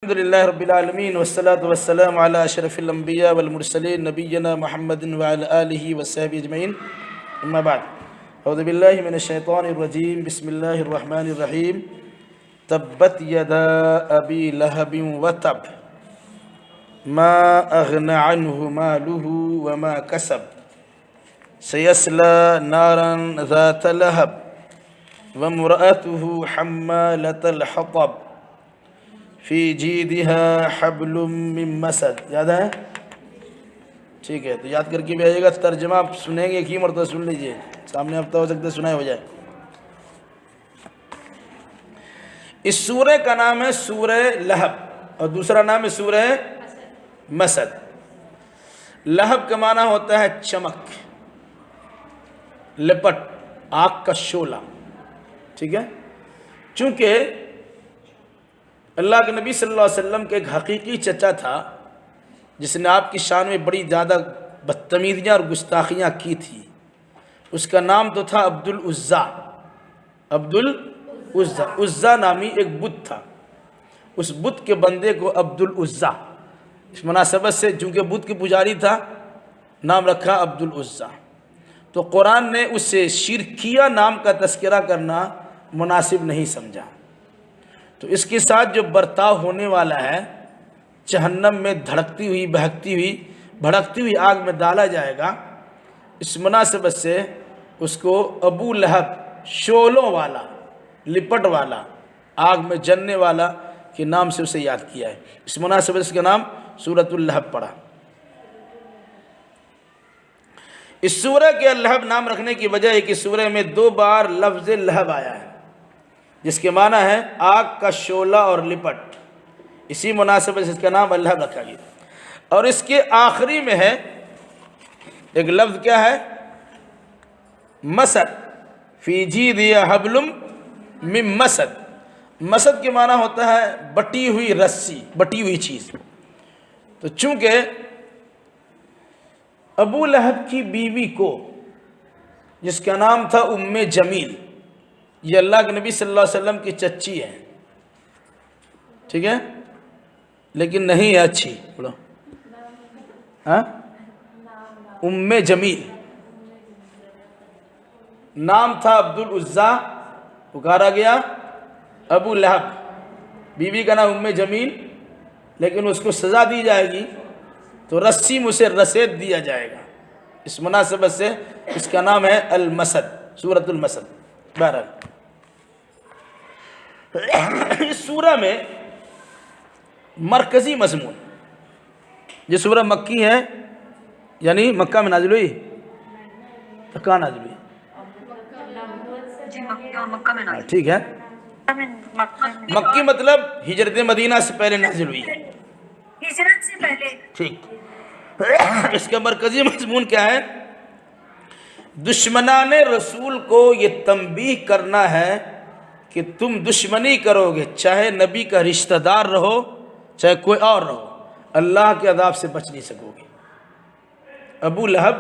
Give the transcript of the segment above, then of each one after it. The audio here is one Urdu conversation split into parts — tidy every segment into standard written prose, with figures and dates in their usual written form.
الحمد للہ رب العالمین والصلاة والسلام علی اشرف الانبیاء والمرسلین نبینا محمد وعلی آلہ وصحبہ اجمعین اما بعد اعوذ باللہ من الشیطان الرجیم بسم اللہ الرحمن الرحیم تبت یدا ابی لہب وتب ما اغنى عنہ مالہ وما کسب سیصلی نارا ذات لہب وامرأته حمالة الحطب فی جیدها حبل من مسد. یاد ہے؟ ٹھیک ہے، تو یاد کر کے بھی آئیے گا. ترجمہ آپ سنیں گے، ایک ہی مرتبہ سن لیجئے، سامنے ہفتہ ہو سکتا ہے سنا ہو جائے. اس سورہ کا نام ہے سورہ لہب اور دوسرا نام ہے سورہ مسد. لہب کا معنی ہوتا ہے چمک، لپٹ، آگ کا شعلہ. ٹھیک ہے، چونکہ اللہ کے نبی صلی اللہ علیہ وسلم کے ایک حقیقی چچا تھا جس نے آپ کی شان میں بڑی زیادہ بدتمیزیاں اور گستاخیاں کی تھی. اس کا نام تو تھا عبد العزیٰ. عبد العزیٰ، عزیٰ نامی ایک بت تھا. اس بت کے بندے کو عبد العزیٰ، اس مناسبت سے چونکہ بت کے پجاری تھا نام رکھا عبد العزیٰ. تو قرآن نے اس سے شرکیہ نام کا تذکرہ کرنا مناسب نہیں سمجھا. تو اس کے ساتھ جو برتاؤ ہونے والا ہے، جہنم میں دھڑکتی ہوئی، بہکتی ہوئی، بھڑکتی ہوئی آگ میں ڈالا جائے گا، اس مناسبت سے اس کو ابو لہب، شعلوں والا، لپٹ والا، آگ میں جلنے والا کے نام سے اسے یاد کیا ہے. اس مناسبت اس کا نام سورۃ اللہب پڑا. اس سورہ کے لہب نام رکھنے کی وجہ ہے کہ سورہ میں 2 بار لفظ لہب آیا ہے جس کے معنی ہے آگ کا شعلہ اور لپٹ. اسی مناسبت سے اس کا نام لہب رکھا گیا. اور اس کے آخری میں ہے ایک لفظ کیا ہے؟ مسد. فی جیدہا حبل من مسد. مسد کے معنی ہوتا ہے بٹی ہوئی رسی، بٹی ہوئی چیز. تو چونکہ ابو لہب کی بیوی کو، جس کا نام تھا ام جمیل، یہ اللہ کے نبی صلی اللہ علیہ وسلم کی چچی ہے. ٹھیک ہے، لیکن نہیں ہے اچھی. بولو ہاں، ام جمیل. نام تھا عبد العزیٰ، پکارا گیا ابو لہب. بیوی کا نام ام جمیل، لیکن اس کو سزا دی جائے گی تو رسی میں اسے رسید دیا جائے گا. اس مناسبت سے اس کا نام ہے المسد، سورۃ المسد. بہرحال اس سورہ میں مرکزی مضمون، یہ سورہ مکی ہے، یعنی مکہ میں نازل ہوئی، کہاں نازل ہوئی؟ ٹھیک ہے، مکی مطلب ہجرت مدینہ سے پہلے نازل ہوئی ہے، ہجرت سے پہلے. ٹھیک. اس کا مرکزی مضمون کیا ہے؟ دشمنان رسول کو یہ تنبیہ کرنا ہے کہ تم دشمنی کرو گے، چاہے نبی کا رشتہ دار رہو، چاہے کوئی اور رہو، اللہ کے عذاب سے بچ نہیں سکو گے. ابو لہب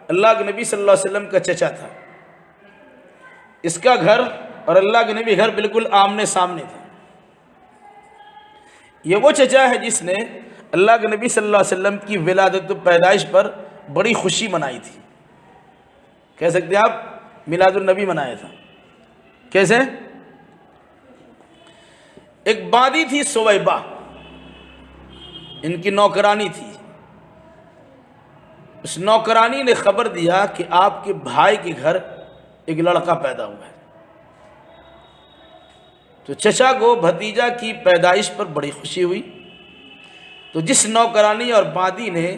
اللہ کے نبی صلی اللہ علیہ وسلم کا چچا تھا. اس کا گھر اور اللہ کے نبی گھر بالکل آمنے سامنے تھے. یہ وہ چچا ہے جس نے اللہ کے نبی صلی اللہ علیہ وسلم کی ولادت و پیدائش پر بڑی خوشی منائی تھی. کہہ سکتے ہیں آپ میلاد النبی منایا تھا. کیسے؟ ایک بادی تھی سویبہ، ان کی نوکرانی تھی. اس نوکرانی نے خبر دیا کہ آپ کے بھائی کے گھر ایک لڑکا پیدا ہوا ہے. تو چچا کو بھتیجا کی پیدائش پر بڑی خوشی ہوئی. تو جس نوکرانی اور بادی نے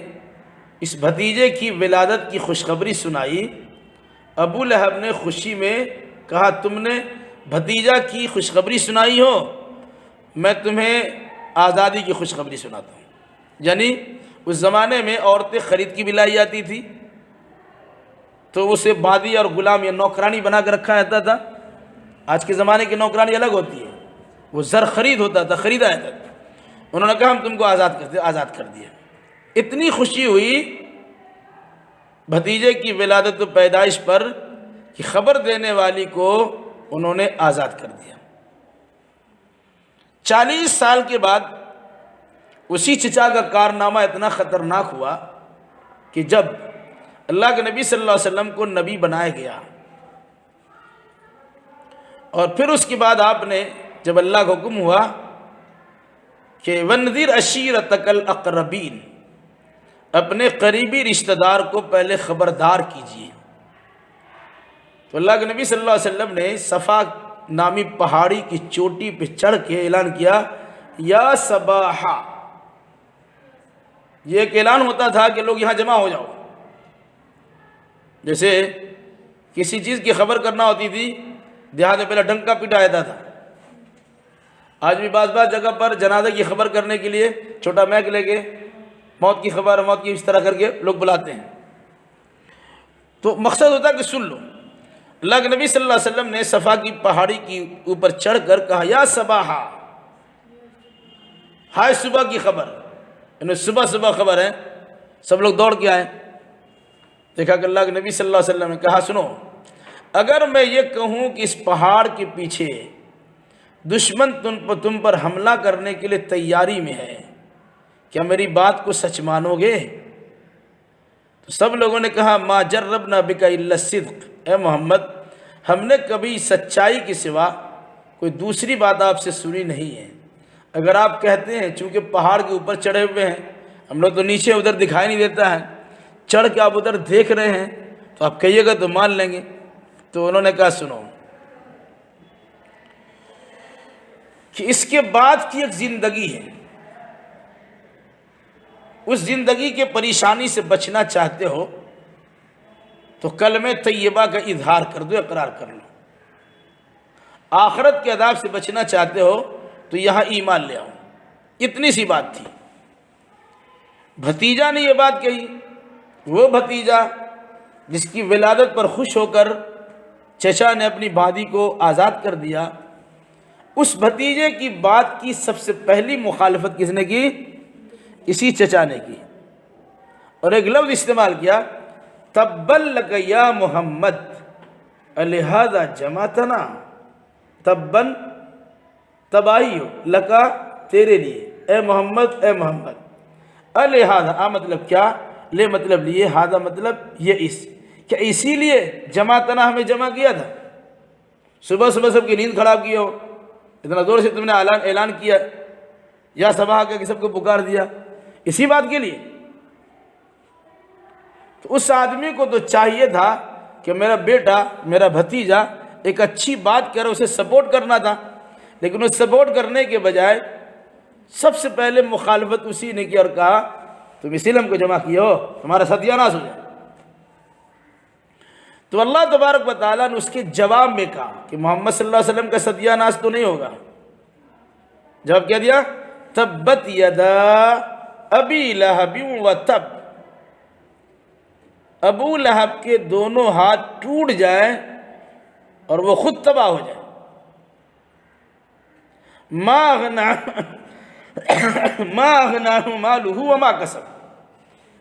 اس بھتیجے کی ولادت کی خوشخبری سنائی، ابو لہب نے خوشی میں کہا تم نے بھتیجا کی خوشخبری سنائی ہو، میں تمہیں آزادی کی خوشخبری سناتا ہوں. یعنی اس زمانے میں عورتیں خرید کی بھی لائی جاتی تھی، تو اسے بادی اور غلام یا نوکرانی بنا کے رکھا جاتا تھا. آج کے زمانے کی نوکرانی الگ ہوتی ہے، وہ زر خرید ہوتا تھا، خریدا جاتا تھا. انہوں نے کہا ہم تم کو آزاد کر دیا. اتنی خوشی ہوئی بھتیجے کی ولادت و پیدائش پر کہ خبر دینے والی کو انہوں نے آزاد کر دیا. 40 سال کے بعد اسی چچا کا کارنامہ اتنا خطرناک ہوا کہ جب اللہ کے نبی صلی اللہ علیہ وسلم کو نبی بنایا گیا، اور پھر اس کے بعد آپ نے جب اللہ کا حکم ہوا کہ وَانذِرْ عَشِيرَتَكَ الْأَقْرَبِينَ، اپنے قریبی رشتہ دار کو پہلے خبردار کیجیے، تو اللہ کے نبی صلی اللہ علیہ وسلم نے صفا نامی پہاڑی کی چوٹی پہ چڑھ کے اعلان کیا، یا صباحا۔ یہ ایک اعلان ہوتا تھا کہ لوگ یہاں جمع ہو جاؤ، جیسے کسی چیز کی خبر کرنا ہوتی تھی دیہات میں پہلے ڈنکا پیٹا جاتا تھا، آج بھی بعض جگہ پر جنازے کی خبر کرنے کے لیے چھوٹا میک لے کے موت کی خبر، موت کی اس طرح کر کے لوگ بلاتے ہیں، تو مقصد ہوتا ہے کہ سن لو۔ اللہ کے نبی صلی اللہ علیہ وسلم نے صفا کی پہاڑی کی اوپر چڑھ کر کہا، یا صباحا، ہائے صبح کی خبر، یعنی صبح صبح خبر ہے، سب لوگ دوڑ کے آئے، دیکھا کہ اللہ کے نبی صلی اللہ علیہ وسلم نے کہا، سنو، اگر میں یہ کہوں کہ اس پہاڑ کے پیچھے دشمن تم پر حملہ کرنے کے لیے تیاری میں ہے، کیا میری بات کو سچ مانو گے؟ تو سب لوگوں نے کہا، ما جربنا بک الا الصدق، اے محمد ہم نے کبھی سچائی کے سوا کوئی دوسری بات آپ سے سنی نہیں ہے، اگر آپ کہتے ہیں چونکہ پہاڑ کے اوپر چڑھے ہوئے ہیں، ہم لوگ تو نیچے ادھر دکھائی نہیں دیتا ہے، چڑھ کے آپ ادھر دیکھ رہے ہیں، تو آپ کہیے گا تو مان لیں گے۔ تو انہوں نے کہا، سنو کہ اس کے بعد کی ایک زندگی ہے، اس زندگی کے پریشانی سے بچنا چاہتے ہو تو کلمہ طیبہ کا اظہار کر دو، اقرار کر لو، آخرت کے عذاب سے بچنا چاہتے ہو تو یہاں ایمان لے آؤ، اتنی سی بات تھی۔ بھتیجا نے یہ بات کہی، وہ بھتیجا جس کی ولادت پر خوش ہو کر چچا نے اپنی بھانجی کو آزاد کر دیا، اس بھتیجے کی بات کی سب سے پہلی مخالفت کس نے کی؟ اسی چچا نے کی، اور ایک لفظ استعمال کیا، تبا لک یا محمد الہذا جمعتنا، تبا تباہی ہو، لکا تیرے لیے، اے محمد اے محمد، الہذا مطلب کیا، لے مطلب لیے، ہذا مطلب یہ، اس کیا اسی لیے جمعتنا ہمیں جمع کیا تھا؟ صبح صبح سب کی نیند خراب کی ہو، اتنا زور سے تم نے اعلان کیا، یا صبح کہ سب کو پکار دیا، اسی بات کے لیے؟ تو اس آدمی کو تو چاہیے تھا کہ میرا بیٹا، میرا بھتیجا ایک اچھی بات کر رہا، اسے سپورٹ کرنا تھا، لیکن اس سپورٹ کرنے کے بجائے سب سے پہلے مخالفت اسی نے کی اور کہا، تم اسی لیے ہم کو جمع کیے ہو، تمہارا ستیہ ناش ہو جائے۔ تو اللہ تبارک و تعالیٰ نے اس کے جواب میں کہا کہ محمد صلی اللہ علیہ وسلم کا ستیہ ناش تو نہیں ہوگا، جواب کیا دیا؟ تبت یدا ابی لہب و تب، ابو لہب کے دونوں ہاتھ ٹوٹ جائیں اور وہ خود تباہ ہو جائے، ما اغناہ مالہ وما کسب،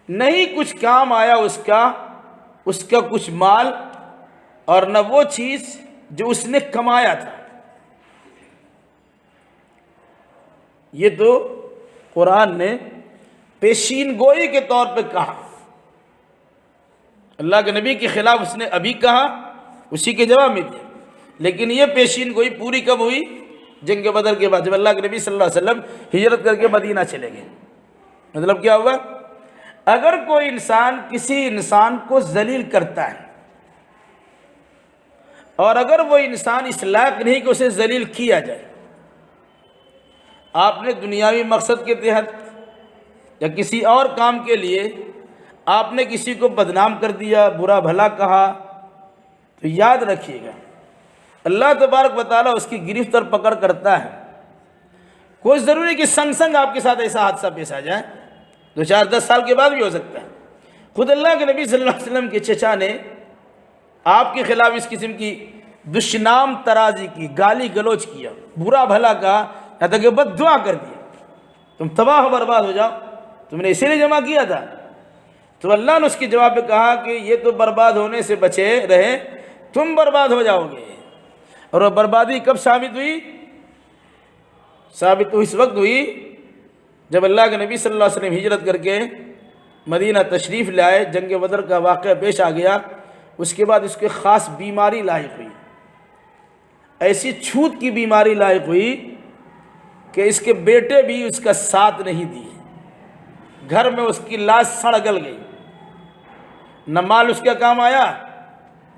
نہیں کچھ کام آیا اس کا کچھ مال اور نہ وہ چیز جو اس نے کمایا تھا۔ یہ تو قرآن نے پیشین گوئی کے طور پہ کہا، اللہ کے نبی کے خلاف اس نے ابھی کہا، اسی کے جواب میں دیا، لیکن یہ پیشین گوئی پوری کب ہوئی؟ جنگ بدر کے بعد، جب اللہ کے نبی صلی اللہ علیہ وسلم ہجرت کر کے مدینہ چلے گئے۔ مطلب کیا ہوا؟ اگر کوئی انسان کسی انسان کو ذلیل کرتا ہے اور اگر وہ انسان اس لائق نہیں کہ اسے ذلیل کیا جائے، آپ نے دنیاوی مقصد کے تحت یا کسی اور کام کے لیے آپ نے کسی کو بدنام کر دیا، برا بھلا کہا، تو یاد رکھیے گا اللہ تبارک و تعالیٰ اس کی گرفت اور پکڑ کرتا ہے۔ کوئی ضروری کہ سنگ آپ کے ساتھ ایسا حادثہ پیش آ جائے، 2-4-10 سال کے بعد بھی ہو سکتا ہے۔ خود اللہ کے نبی صلی اللہ علیہ وسلم کے چچا نے آپ کے خلاف اس قسم کی دشنام ترازی کی، گالی گلوچ کیا، برا بھلا کہا، یہاں تک کہ بد دعا کر دیا، تم تباہ و برباد ہو جاؤ، تم نے اسی لیے جمع کیا تھا۔ تو اللہ نے اس کے جواب میں کہا کہ یہ تو برباد ہونے سے بچے رہے، تم برباد ہو جاؤ گے۔ اور وہ بربادی کب ثابت ہوئی؟ ثابت تو اس وقت ہوئی جب اللہ کے نبی صلی اللہ علیہ وسلم ہجرت کر کے مدینہ تشریف لائے، جنگ بدر کا واقعہ پیش آ گیا، اس کے بعد اس کو خاص بیماری لاحق ہوئی، ایسی چھوت کی بیماری لاحق ہوئی کہ اس کے بیٹے بھی اس کا ساتھ نہیں دیے، گھر میں اس کی لاش سڑ گل گئی، نہ مال اس کے کام آیا،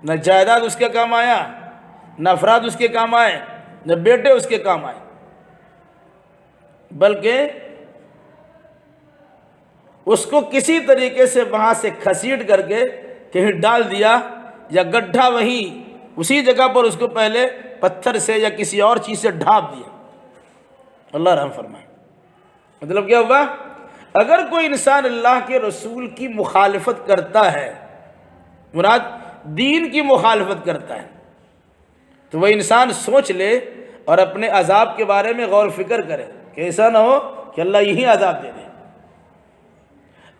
نہ جائیداد اس کے کام آیا، نہ افراد اس کے کام آئے، نہ بیٹے اس کے کام آئے، بلکہ اس کو کسی طریقے سے وہاں سے کھسیٹ کر کے کہیں ڈال دیا، یا گڈھا وہیں اسی جگہ پر اس کو پہلے پتھر سے یا کسی اور چیز سے ڈھانپ دیا۔ اللہ رحم فرمائے۔ مطلب کیا ہوا؟ اگر کوئی انسان اللہ کے رسول کی مخالفت کرتا ہے، مراد دین کی مخالفت کرتا ہے، تو وہ انسان سوچ لے اور اپنے عذاب کے بارے میں غور و فکر کرے کہ ایسا نہ ہو کہ اللہ یہی عذاب دے دے۔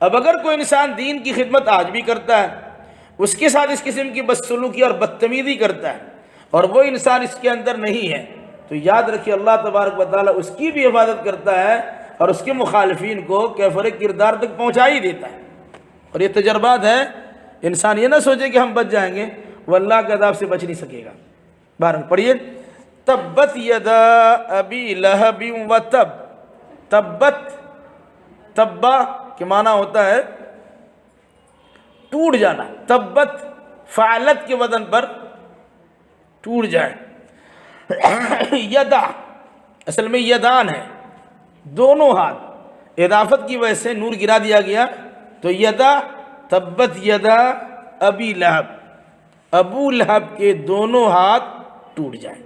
اب اگر کوئی انسان دین کی خدمت آج بھی کرتا ہے، اس کے ساتھ اس قسم کی بدسلوکی اور بدتمیزی کرتا ہے، اور وہ انسان اس کے اندر نہیں ہے، تو یاد رکھیے اللہ تبارک و تعالیٰ اس کی بھی حفاظت کرتا ہے اور اس کے مخالفین کو کیفر کردار تک پہنچا ہی دیتا ہے۔ اور یہ تجربات ہے، انسان یہ نہ سوچے کہ ہم بچ جائیں گے، وہ اللہ کے عذاب سے بچ نہیں سکے گا۔ بارہ پڑھیے، تبت یدا ابی لہب وتب۔ تبت، تبا کے معنی ہوتا ہے ٹوٹ جانا، تبت فعلت کے وزن پر ٹوٹ جائے۔ یدا اصل میں یدان ہے، دونوں ہاتھ، اضافت کی وجہ سے نور گرا دیا گیا، تو یدا، تبت یدا ابی لہب، ابو لہب کے دونوں ہاتھ ٹوٹ جائیں،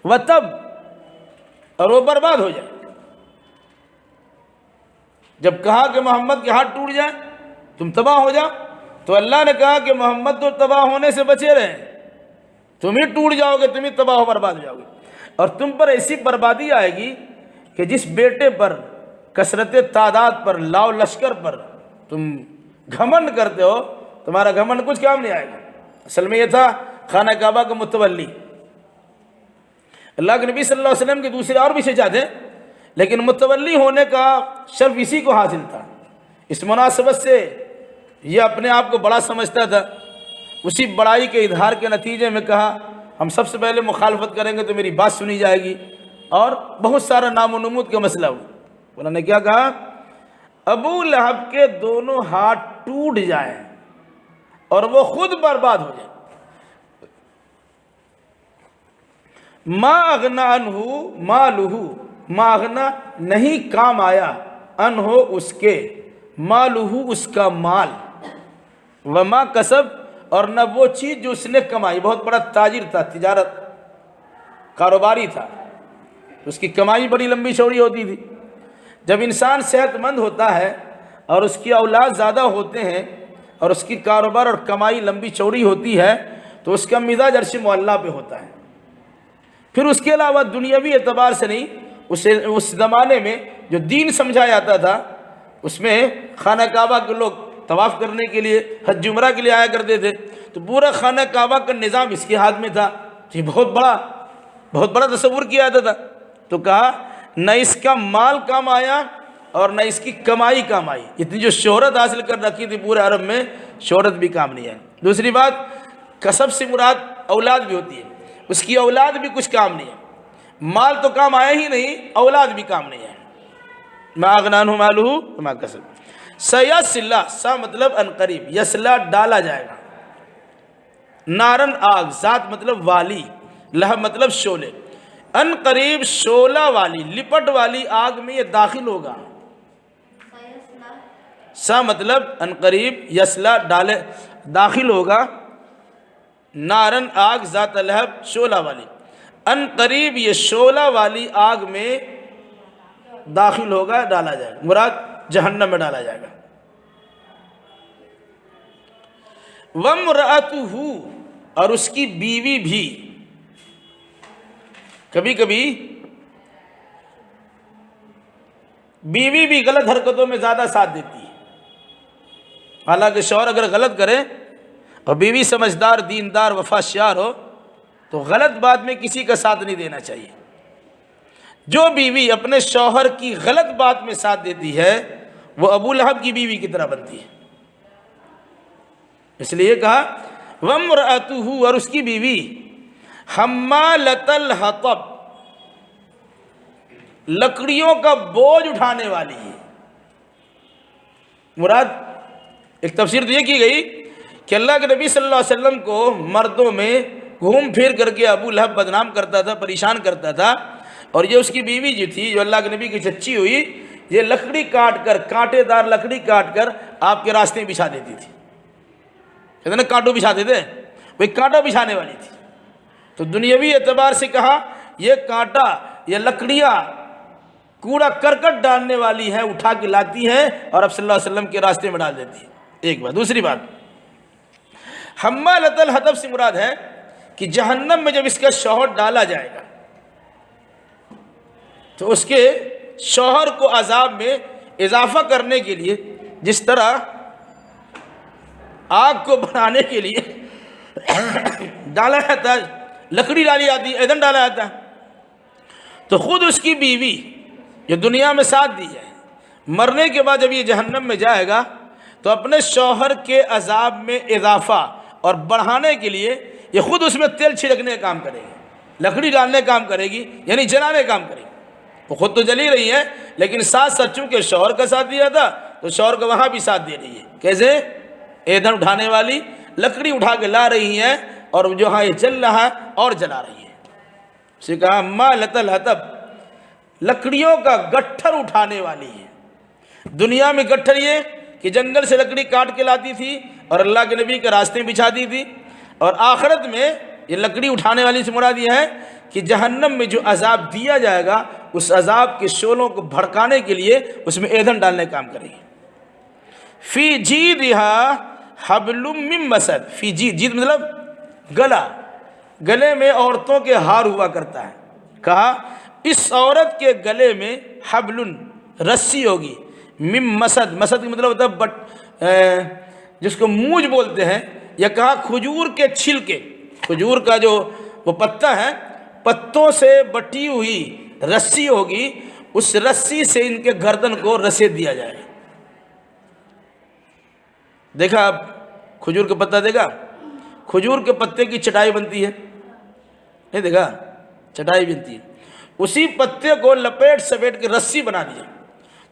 وتب، اور وہ برباد ہو جائے۔ جب کہا کہ محمد کے ہاتھ ٹوٹ جائیں تم تباہ ہو جاؤ، تو اللہ نے کہا کہ محمد تو تباہ ہونے سے بچے رہے، تم ہی ٹوٹ جاؤ گے، تم ہی تباہ و برباد ہو جاؤ گے، اور تم پر ایسی بربادی آئے گی کہ جس بیٹے پر، کثرت تعداد پر، لاؤ لشکر پر تم گھمنڈ کرتے ہو، تمہارا گھمنڈ کچھ کام نہیں آئے گا۔ اصل میں یہ تھا خانہ کعبہ کا متولی۔ اللہ کے نبی صلی اللہ علیہ وسلم کے دوسرے اور بھی شجاع تھے، لیکن متولی ہونے کا شرف اسی کو حاصل تھا۔ اس مناسبت سے یہ اپنے آپ کو بڑا سمجھتا تھا، اسی بڑائی کے اظہار کے نتیجے میں کہا ہم سب سے پہلے مخالفت کریں گے تو میری بات سنی جائے گی، اور بہت سارا نام و نمود کا مسئلہ ہوا۔ انہوں نے کیا کہا؟ ابو لہب کے دونوں ہاتھ ٹوٹ جائیں اور وہ خود برباد ہو جائے۔ ما اغنا عنہ مالہ، ما اغنا نہیں کام آیا، عنہ اس کے، مالہ اس کا مال، وما کسب اور نہ وہ چیز جو اس نے کمائی۔ بہت بڑا تاجر تھا، تجارت کاروباری تھا، اس کی کمائی بڑی لمبی چوڑی ہوتی تھی۔ جب انسان صحت مند ہوتا ہے اور اس کی اولاد زیادہ ہوتے ہیں اور اس کی کاروبار اور کمائی لمبی چوڑی ہوتی ہے، تو اس کا مزاج عرش معلیٰ پہ ہوتا ہے۔ پھر اس کے علاوہ دنیاوی اعتبار سے نہیں، اس زمانے میں جو دین سمجھا جاتا تھا، اس میں خانہ کعبہ کے لوگ طواف کرنے کے لیے، حج عمرہ کے لیے آیا کرتے تھے، تو پورا خانہ کعبہ کا نظام اس کے ہاتھ میں تھا۔ یہ بہت بڑا تصور کیا جاتا تھا۔ تو کہا نہ اس کا مال کام آیا اور نہ اس کی کمائی کام آئی، اتنی جو شہرت حاصل کر رکھی تھی پورے عرب میں، شہرت بھی کام نہیں آئی۔ دوسری بات، کسب سے مراد اولاد بھی ہوتی ہے، اس کی اولاد بھی کچھ کام نہیں ہے، مال تو کام آیا ہی نہیں، اولاد بھی کام نہیں ہے۔ ما اغنی عنہ مالہ وما کسب۔ سیصلی، سا مطلب ان قریب، یصلی ڈالا جائے گا، نارن آگ، ذات مطلب والی، لہب مطلب شعلے، ان قریب شعلہ والی، لپٹ والی آگ میں یہ داخل ہوگا۔ سا مطلب ان قریب، یصلی ڈالے، داخل ہوگا، نارن آگ، ذات لہب شعلہ والی، ان قریب یہ شعلہ والی آگ میں داخل ہوگا، ڈالا جائے گا، مراد جہنم میں ڈالا جائے گا۔ وَامْرَأَتُهُ، اور اس کی بیوی بھی۔ کبھی کبھی بیوی بھی غلط حرکتوں میں زیادہ ساتھ دیتی ہے، حالانکہ شوہر اگر غلط کرے اور بیوی سمجھدار، دیندار، وفاشیار ہو، تو غلط بات میں کسی کا ساتھ نہیں دینا چاہیے۔ جو بیوی اپنے شوہر کی غلط بات میں ساتھ دیتی ہے وہ ابو لہب کی بیوی کی طرح بنتی ہے۔ اس لیے کہا وامرأتہ، اور اس کی بیوی حمالۃ الحطب، لکڑیوں کا بوجھ اٹھانے والی ہے۔ مراد ایک تفسیر تو یہ کی گئی کہ اللہ کے نبی صلی اللہ علیہ وسلم کو مردوں میں گھوم پھر کر کے ابو لہب بدنام کرتا تھا، پریشان کرتا تھا، اور یہ اس کی بیوی جو تھی، جو اللہ کے نبی کی چچی ہوئی، یہ لکڑی کاٹ کر، کانٹے دار لکڑی کاٹ کر آپ کے راستے میں بچھا دیتی تھی۔ کہتے نا کانٹوں بچھاتے تھے، وہ کانٹا بچھانے والی تھی۔ تو دنیاوی اعتبار سے کہا یہ کانٹا، یہ لکڑیاں کوڑا کرکٹ ڈالنے والی ہیں، اٹھا کے لاتی ہیں اور اب صلی اللہ علیہ وسلم کے راستے میں ڈال دیتی ہے۔ ایک بات۔ دوسری بات، حمالۃ الحطب سے مراد ہے کہ جہنم میں جب اس کا شوہر ڈالا جائے گا تو اس کے شوہر کو عذاب میں اضافہ کرنے کے لیے جس طرح آگ کو بنانے کے لیے ڈالا جاتا ہے، لکڑی ڈالی جاتی ہے، ایندھن ڈالا جاتا ہے، تو خود اس کی بیوی جو دنیا میں ساتھ دی ہے، مرنے کے بعد جب یہ جہنم میں جائے گا تو اپنے شوہر کے عذاب میں اضافہ اور بڑھانے کے لیے یہ خود اس میں تیل چھڑکنے کا کام کرے گی، لکڑی ڈالنے کا کام کرے گی، یعنی جلانے کا کام کرے گی۔ وہ خود تو جلی رہی ہے لیکن ساتھ ساتھ چونکہ شوہر کا ساتھ دیا تھا تو شوہر کو وہاں بھی ساتھ دے رہی ہے۔ کیسے؟ ایندھن اٹھانے والی لکڑی اٹھا کے لا رہی ہیں اور جو ہاں یہ جل رہا ہے اور جلا رہی ہے۔ اسے کہا حمالۃ الحطب، لکڑیوں کا گٹھر اٹھانے والی ہے۔ دنیا میں گٹھر یہ کہ جنگل سے لکڑی کاٹ کے لاتی تھی اور اللہ کے نبی کے راستے میں بچھاتی تھی، اور آخرت میں یہ لکڑی اٹھانے والی سے مراد یہ ہے کہ جہنم میں جو عذاب دیا جائے گا اس عذاب کے شعلوں کو بھڑکانے کے لیے اس میں ایندھن ڈالنے کا کام کرے گی۔ فی جیدہا حبل من مسد، فی جید مطلب گلا، گلے میں عورتوں کے ہار ہوا کرتا ہے۔ کہا اس عورت کے گلے میں حبل، رسی ہوگی، من مسد، مسد کا مطلب ہوتا ہے جس کو مونج بولتے ہیں، یا کہا کھجور کے چھلکے، کھجور کا جو وہ پتا ہے، پتوں سے بٹی ہوئی رسی ہوگی، اس رسی سے ان کے گردن کو رسے دیا جائے گا۔ دیکھا آپ کھجور کا پتا، دیکھا کھجور کے پتے کی چٹائی بنتی ہے، نہیں دیکھا؟ چٹائی بنتی ہے، اسی پتے کو لپیٹ سمیٹ کے رسی بنا دیا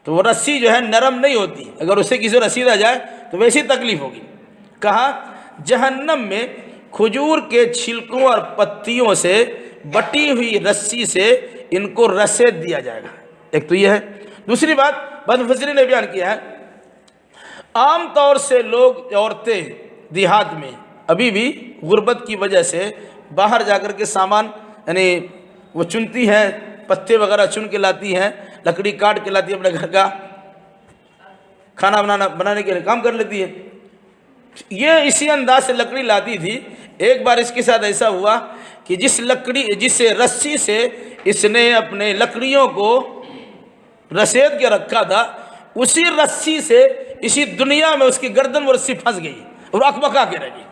تو وہ رسی جو ہے نرم نہیں ہوتی، اگر اسے کسی کو رسیدہ جائے تو ویسی تکلیف ہوگی۔ کہا جہنم میں کھجور کے چھلکوں اور پتیوں سے بٹی ہوئی رسی سے ان کو رسید دیا جائے گا۔ ایک تو یہ ہے۔ دوسری بات بعض مفسرین نے بیان کیا ہے، عام طور سے لوگ، عورتیں دیہات میں ابھی بھی غربت کی وجہ سے باہر جا کر کے سامان یعنی وہ چنتی ہیں، پتے وغیرہ چن کے لاتی ہیں، لکڑی کاٹ کے لاتی ہے، اپنے گھر کا کھانا بنانے کے لیے کام کر لیتی ہے۔ یہ اسی انداز سے لکڑی لاتی تھی۔ ایک بار اس کے ساتھ ایسا ہوا کہ جس رسی سے اس نے اپنے لکڑیوں کو رسید کے رکھا تھا، اسی رسی سے اسی دنیا میں اس کی گردن وہ رسی پھنس گئی اور اکبکا کے رہ گئی،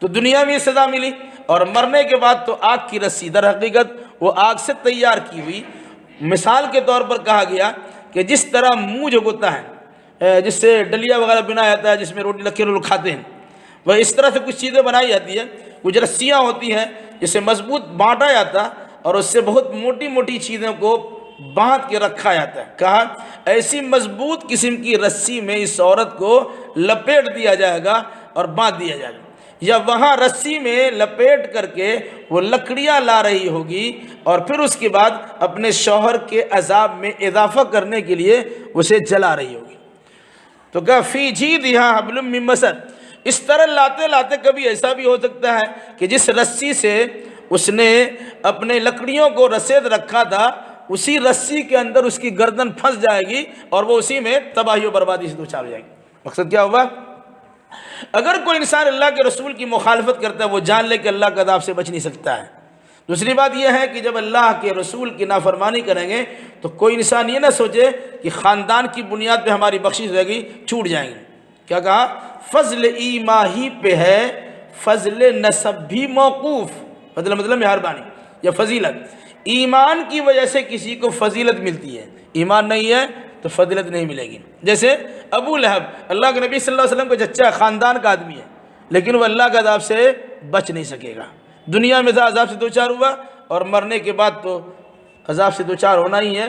تو دنیا میں سزا ملی، اور مرنے کے بعد تو آگ کی رسی، در حقیقت وہ آگ سے تیار کی ہوئی۔ مثال کے طور پر کہا گیا کہ جس طرح منہ جو ہوتا ہے، جس سے ڈلیا وغیرہ بنایا جاتا ہے، جس میں روٹی رکھ کے لوگ کھاتے ہیں، وہ اس طرح سے کچھ چیزیں بنائی جاتی ہے، کچھ رسیاں ہوتی ہیں جسے مضبوط بانٹا جاتا اور اس سے بہت موٹی موٹی چیزوں کو باندھ کے رکھا جاتا ہے۔ کہا ایسی مضبوط قسم کی رسی میں اس عورت کو لپیٹ دیا جائے گا اور باندھ دیا جائے گا، یا وہاں رسی میں لپیٹ کر کے وہ لکڑیاں لا رہی ہوگی اور پھر اس کے بعد اپنے شوہر کے عذاب میں اضافہ کرنے کے لیے اسے جلا رہی ہوگی۔ تو کہا فی جیدہا حبل من مسد، اس طرح لاتے لاتے کبھی ایسا بھی ہو سکتا ہے کہ جس رسی سے اس نے اپنے لکڑیوں کو رسید رکھا تھا، اسی رسی کے اندر اس کی گردن پھنس جائے گی اور وہ اسی میں تباہی و بربادی سے دوچار ہو جائے گی۔ مقصد کیا ہوا؟ اگر کوئی انسان اللہ کے رسول کی مخالفت کرتا ہے وہ جان لے کہ اللہ کے عذاب سے بچ نہیں سکتا ہے۔ دوسری بات یہ ہے کہ جب اللہ کے رسول کی نافرمانی کریں گے تو کوئی انسان یہ نہ سوچے کہ خاندان کی بنیاد پہ ہماری بخشش رہے گی، چھوٹ جائیں گے۔ کیا کہا؟ فضل ایماہی پہ ہے، فضل نسب بھی موقوف، مطلب مہربانی یا فضیلت، ایمان کی وجہ سے کسی کو فضیلت ملتی ہے، ایمان نہیں ہے تو فضیلت نہیں ملے گی۔ جیسے ابو لہب اللہ کے نبی صلی اللہ علیہ وسلم کا چچا خاندان کا آدمی ہے، لیکن وہ اللہ کے عذاب سے بچ نہیں سکے گا۔ دنیا میں تو عذاب سے دوچار ہوا اور مرنے کے بعد تو عذاب سے دوچار ہونا ہی ہے۔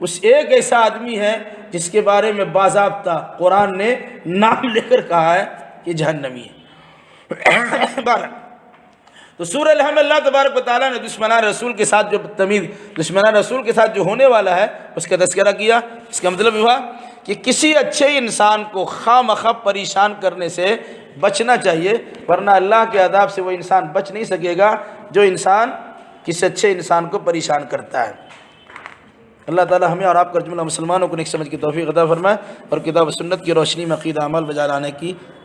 اس ایک ایسا آدمی ہے جس کے بارے میں باضابطہ قرآن نے نام لے کر کہا ہے کہ جہنمی ہے۔ تو سورہ لحم اللہ تبارک و تعالیٰ نے دشمنان رسول کے ساتھ جو بدتمیز، دشمنان رسول کے ساتھ جو ہونے والا ہے اس کا تذکرہ کیا۔ اس کا مطلب ہوا کہ کسی اچھے انسان کو خواہ مخواہ پریشان کرنے سے بچنا چاہیے، ورنہ اللہ کے عذاب سے وہ انسان بچ نہیں سکے گا جو انسان کسی اچھے انسان کو پریشان کرتا ہے۔ اللہ تعالی ہمیں اور آپ کا جملہ مسلمانوں کو نیک سمجھ کی توفیق عطا فرمائے اور کتاب و سنت کی روشنی میں عقیدہ عمل بجا لانے کی